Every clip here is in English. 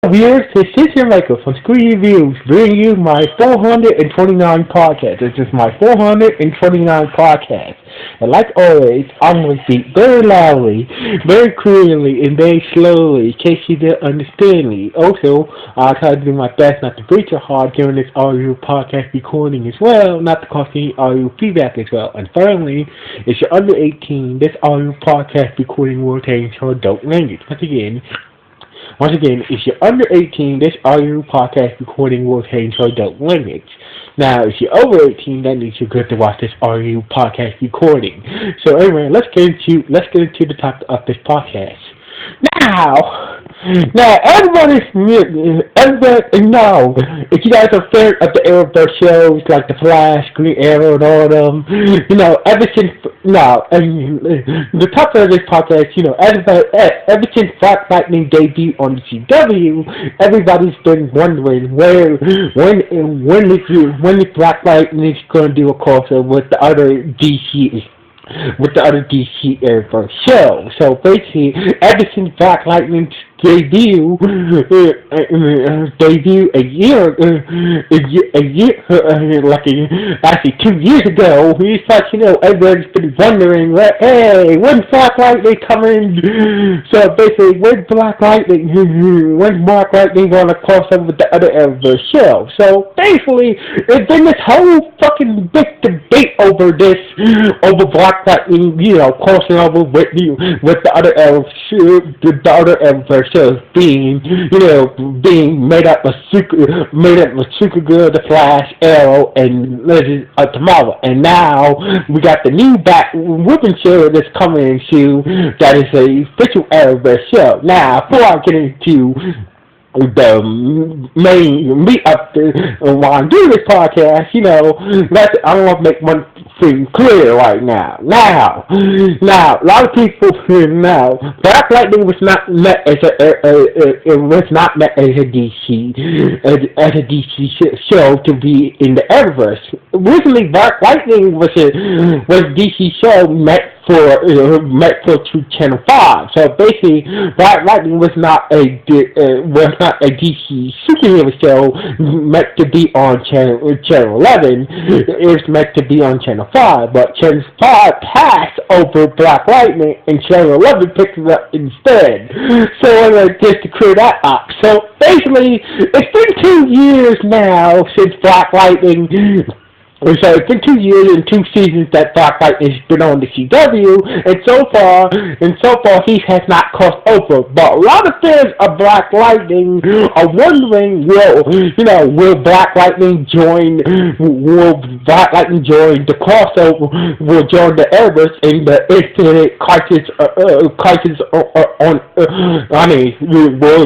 Viewers, this is your Michael from Screen Reviews, bringing you my 429 podcast. This is my 429 podcast. And like always, I'm going to speak very loudly, very clearly, and very slowly, in case you didn't understand me. Also, I'll try to do my best not to breathe too hard during this audio podcast recording as well, not to cause any audio feedback as well. And finally, if you're under 18, this audio podcast recording will contain adult language. Once again, if you're under 18, this audio podcast recording will contain adult language. Now, if you're over 18, that means you're good to watch this audio podcast recording. So anyway, let's get into the topic of this podcast. Now, everybody know, if you guys are fans of the Arrowverse shows, like The Flash, Green Arrow, and all of them, the topic of this podcast, ever since Black Lightning debuted on the CW, everybody's been wondering when is Black Lightning going to do a crossover with the other DC Arrowverse show. So basically, ever since Black Lightning's debut actually 2 years ago, we thought, everybody's been wondering, hey, when's Black Lightning coming? So basically, when's Black Lightning gonna cross over with the other Arrowverse show? So basically, it's been this whole fucking big debate over Black Lightning, crossing over with the other Arrowverse shows being made up of Supergirl, The Flash, Arrow, and Legends of Tomorrow. And now we got the new Batwoman show that's coming into that is a official Arrowverse show. Now, before I get into the main meat up while I'm doing this podcast, I want to make one thing clear right now. Now, a lot of people know Black Lightning was not met as a DC show to be in the Arrowverse. Originally, Black Lightning was a DC show meant to Channel 5. So basically, Black Lightning was not a DC superhero show meant to be on Channel 11. It was meant to be on Channel 5, but Channel 5 passed over Black Lightning, and Channel 11 picked it up instead. So just to clear that up. So basically, it's been 2 years now since Black Lightning. So it's been 2 years and 2 seasons that Black Lightning has been on the CW, and so far he has not crossed over. But a lot of fans of Black Lightning are wondering, will Black Lightning join the crossover? Will join the Arrowverse in the Infinite Crisis will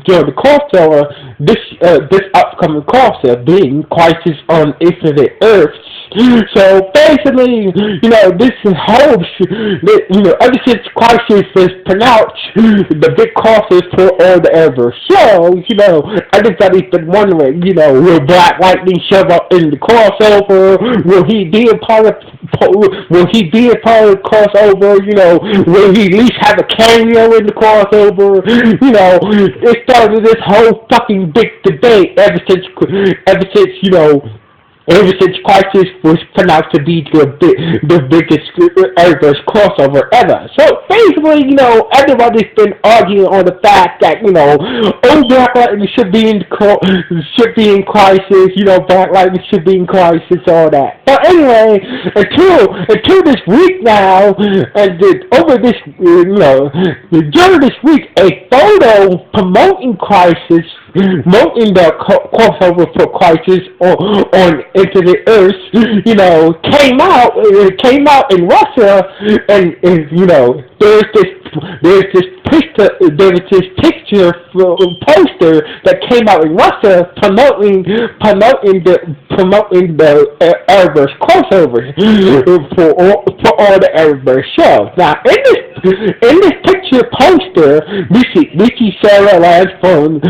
join the crossover this upcoming crossover being Crisis on Infinite Earth. So basically, this whole, ever since Crisis was pronounced, the big crosses for all the Arrowverse shows, everybody's been wondering, will Black Lightning show up in the crossover? Will he be a part of the crossover? Will he at least have a cameo in the crossover? It started this whole fucking big debate ever since Crisis was pronounced to be the biggest Arrowverse crossover ever. So basically, everybody's been arguing on the fact that, Black Lightning should be in Crisis, Black Lightning should be in Crisis, all that. But anyway, until this week now, and during this week, a photo promoting Crisis, promoting the crossover for Crisis on Into the Earth, came out in Russia, and there's this picture poster that came out in Russia promoting the Arrowverse crossover for all the Arrowverse shows. Now, in this picture poster, we see Sarah Lance from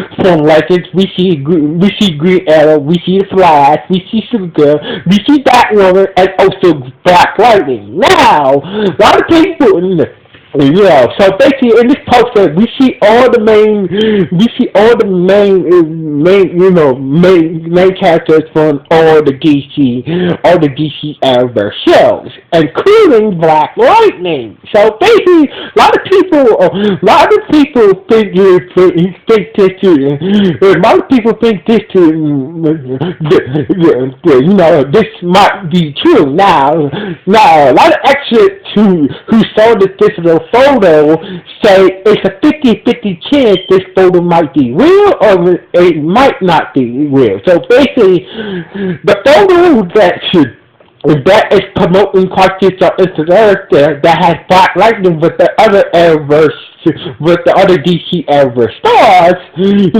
Legends, we see Green Arrow, we see The Flash, we see Supergirl, we see Batwoman, and also Black Lightning. Now, a lot of people Yeah, so basically in this poster we see all the main characters from all the DC Arrowverse shows, including Black Lightning. So basically, a lot of people think this might be true. Now, a lot of experts who saw this digital photo say it's a 50-50 chance this photo might be real or it might not be real. So basically, the photo that is promoting Crisis on Infinite Earth that has Black Lightning with the other Arrowverse, with the other DC Arrowverse stars, it's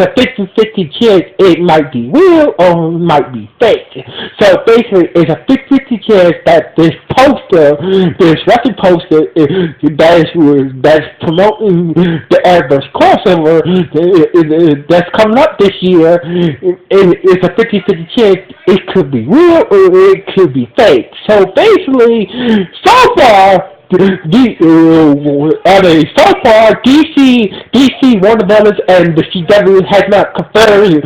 a 50-50 chance it might be real or it might be fake. So basically, it's a 50-50 chance that this Russian poster that's promoting the Arrowverse crossover that's coming up this year, it's a 50-50 chance it could be real or it could be fake. So basically, so far, DC, Warner Brothers, and the CW has not confirmed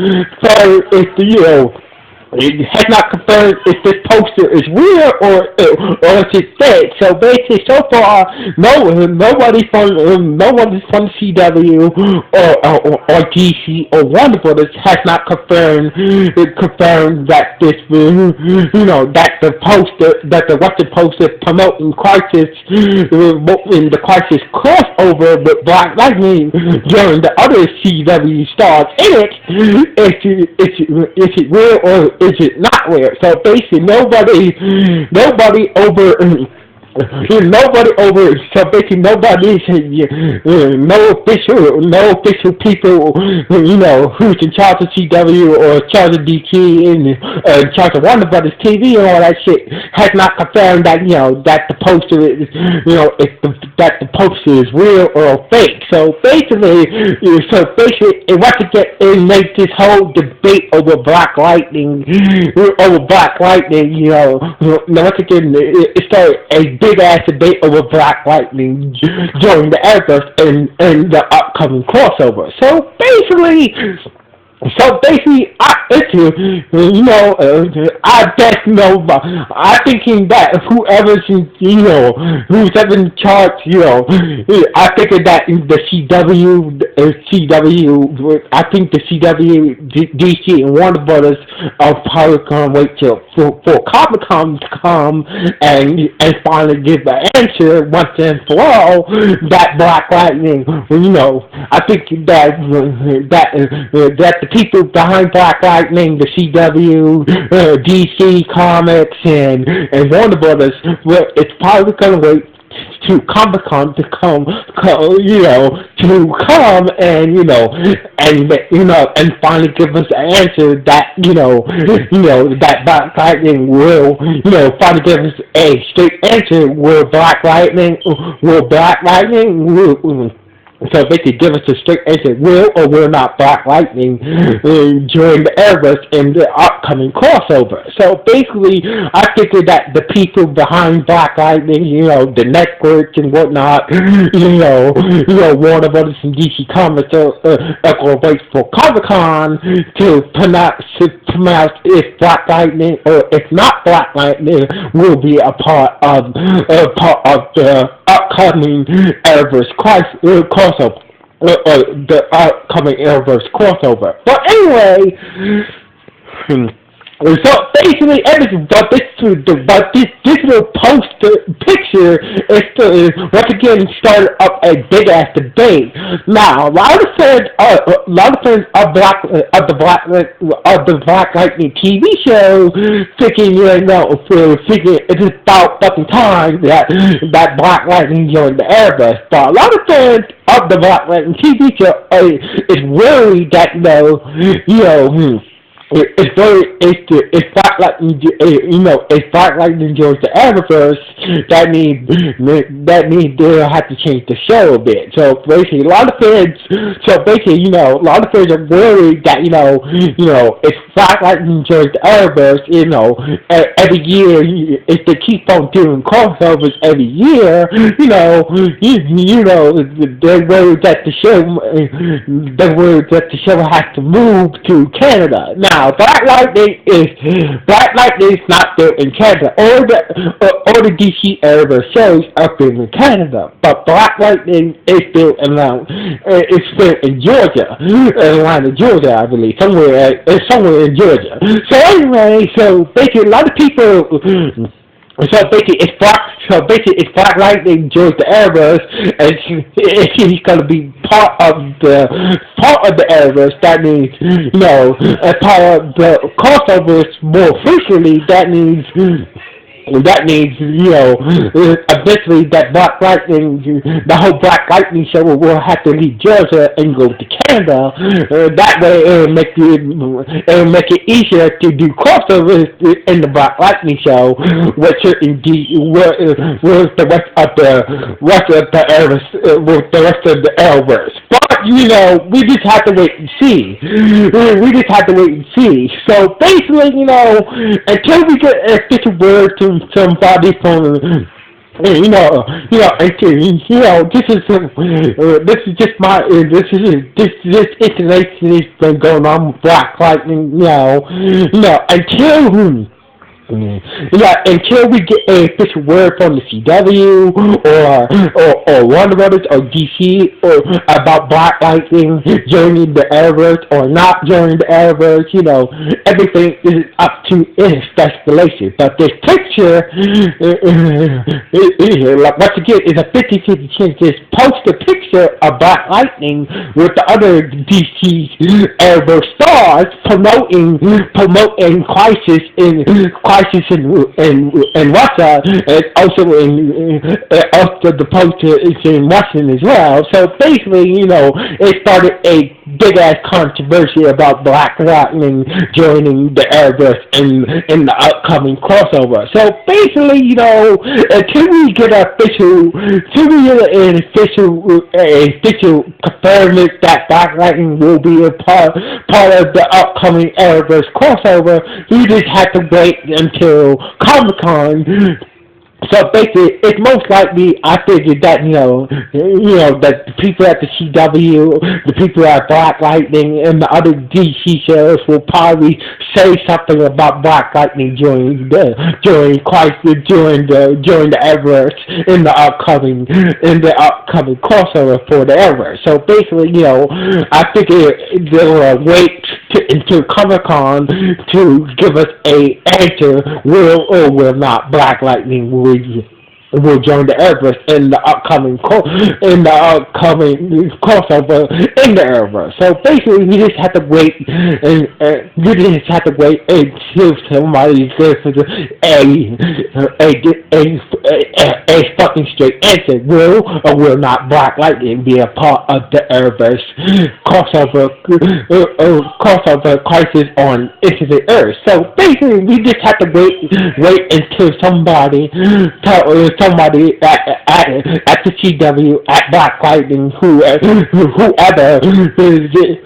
it has not confirmed if this poster is real or if it's fake. So basically, so far, nobody from the CW or DC or Warner Brothers has not confirmed that this that the Russian poster promoting the Crisis crossover with Black Lightning during the other CW stars in it. Is it real or is it not real? So basically, nobody no official people, who's in charge of CW or in charge of DC and in charge of Warner Brothers TV and all that shit has not confirmed that that the poster is that the poster is real or fake. So basically, it makes this whole debate over Black Lightning, once again, it started a big ass debate over Black Lightning during the Arrowverse and the upcoming crossover. So basically, I'm thinking that whoever's who's ever in charge, I think that the CW, I think the CW, DC, and Warner Brothers are probably gonna wait for Comic-Con to come and finally give an answer once and for all that Black Lightning. I think that the people behind Black Lightning, the CW, DC Comics, and Warner Brothers, it's probably going to wait to Comic-Con to come and finally give us an answer that that Black Lightning will finally give us a straight answer. So they could give us a straight answer, will or will not Black Lightning during the Arrowverse in the upcoming crossover. So basically, I figured that the people behind Black Lightning, the networks and whatnot, Warner Brothers and DC Comics are going to wait for Comic-Con to pronounce if Black Lightning or if not Black Lightning will be a part of the upcoming Arrowverse crossover, the upcoming Arrowverse crossover. But anyway, so basically everything, but this digital poster picture is once again started up a big ass debate. Now, a lot of fans of the Black Lightning TV show thinking it is about fucking time that Black Lightning joined the Arrowverse. But a lot of fans of the Black Lightning TV show is worried that if Black Lightning joins the Arrowverse, that means they'll have to change the show a bit. So basically, a lot of fans are worried that Black Lightning joins the Arrowverse, every year, if they keep on doing crossovers every year, the word that the show has to move to Canada. Now, Black Lightning is not there in Canada. All the DC Arrowverse shows are filmed in Canada, but Black Lightning is still in Georgia, Atlanta, Georgia, I believe, somewhere in Georgia. So anyway, so basically, a lot of people. It's Black Lightning joins the Arrowverse, and he's gonna be part of the Arrowverse. That means, part of the crossovers more frequently. That means, eventually that Black Lightning, the whole Black Lightning show will have to leave Georgia and go to Canada. That way it'll make it easier to do crossovers in the Black Lightning show with the rest of the Arrowverse. But, we just have to wait and see. So basically, until we get an official word from somebody from, this installation has been going on with Black Lightning, until we get a official word from the CW or Warner Brothers or DC or about Black Lightning joining the Arrowverse or not joining the Arrowverse, everything is up to speculation. But this picture, once again, is a 50-50 chance. Just post a picture of Black Lightning with the other DC Arrowverse stars promoting Crisis in Russia, and also the poster is in Russian as well. So basically, it started a big ass controversy about Black Lightning joining the Arrowverse in the upcoming crossover. So basically, until we get an official confirmation that Black Lightning will be a part of the upcoming Arrowverse crossover, we just have to wait until Comic-Con. So basically, it's most likely, I figured that, that the people at the CW, the people at Black Lightning, and the other DC shows will probably say something about Black Lightning during the Arrowverse in the upcoming crossover for the Arrowverse. So basically, I figured they'll wait until Comic-Con to give us a answer, will or will not Black Lightning will join the Arrowverse in the upcoming crossover in the Arrowverse. So basically, we just have to wait, until somebody gives us a fucking straight answer. Will or will not Black Lightning be a part of the Arrowverse crossover Crisis on Infinite Earth? So basically, we just have to wait until somebody at the CW, at Black Lightning, whoever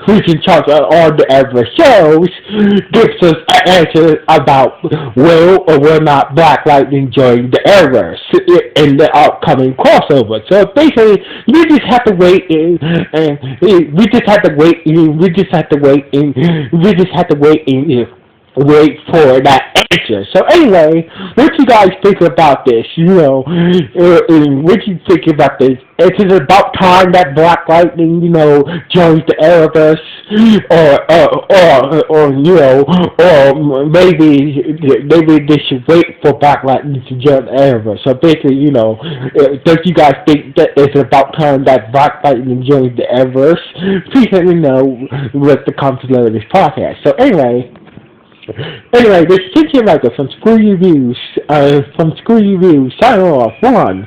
who's in charge of all the Arrowverse shows, gives us an answer about will or will not Black Lightning join the Arrowverse in the upcoming crossover. So basically, we just have to wait, wait for that answer. So anyway, what you guys think about this? What you think about this? Is it about time that Black Lightning, joins the Arrowverse, or maybe they should wait for Black Lightning to join the Arrowverse? So basically, don't you guys think that it's about time that Black Lightning joins the Arrowverse? Please let me know with the comments below this podcast. So anyway, this is Kinky Michael from Screw You Views, signing off. 1.